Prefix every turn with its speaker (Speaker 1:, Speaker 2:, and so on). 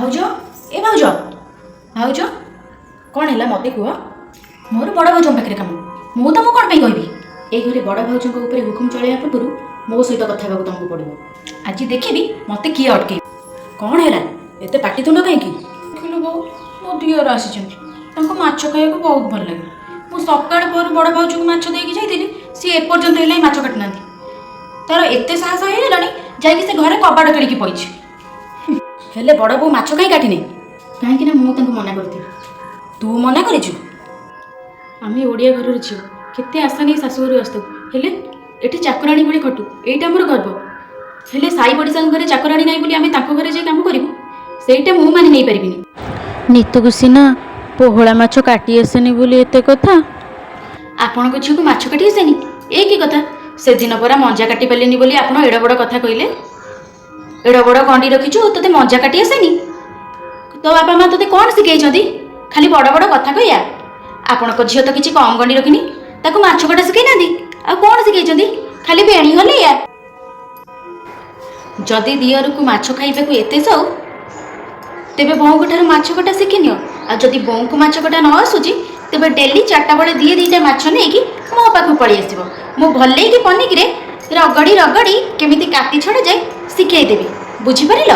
Speaker 1: भाउज ए भाउज भाउज कौन है मत कह मोर बड़ भाउज पाखे कम मु तुमको कौन कहबी ए घरे बड़ भाउज हुकुम चलैया पूर्व मो सहित कथा तुमको पड़ो आज देखी मत किए अटके कौन है एत पाटितुंड कहीं बो मो दियर आसी माछ खाया बहुत भल लगे मुझे सकाल पर बड़ भाउज को माछ देकी जाइली सी एपर्यंत है माछ काटना तार एत साहस हो जाकि से घरे कबाड़ किणिकी पड़ी हेले बड़ बो माछ कहीं काटिने कहीं मुझे मना करी तू मना करूँ आम ओडिया घर झील केते आशा नहीं शाशुघर आसतु हेले एठी चाकराणी भली खटू एटा मोर गर्व हेले साई पड़िशा घरे चाकराणी नहीं बोली आम घरे जाए कम करूँ सेटा मु माने नहीं पारिबिनी
Speaker 2: नीतू सीना पोहला माछ काटी आसेनी बोली एते कथा
Speaker 1: आपण झील को माछ काटी आसेनी ए कि कथा से दिन परा मंजा काटी पारेनी बोली आपण एड़ बड़ कथा कहले एड़ बड़ कंडी रखीचु तोते मंजा काटी आसेनी तो बापा माँ तोते कौन शिखई खाली बड़ बड़ कथा कहया आपण झील तो किसी कम गंडी रखिनी ताको माछ कटा शिखई ना आ कौन शिखई खाली बेणी गले या जदि दियर को माछ खाइबा को एते सौ तेबे बोऊ ठार माछ कटा शिखिनि आ जदि बोऊ को माछ कटा न आसुची तेबे डेली 4टा बेले दी दीटा माछ नहीं कि मो पाखु पड़ी आसो मु भल्ले कि पनिकी रे रगड़ी रगड़ी केमिति काटी छड़ा जाए शिखई देबी बुझी पारिल।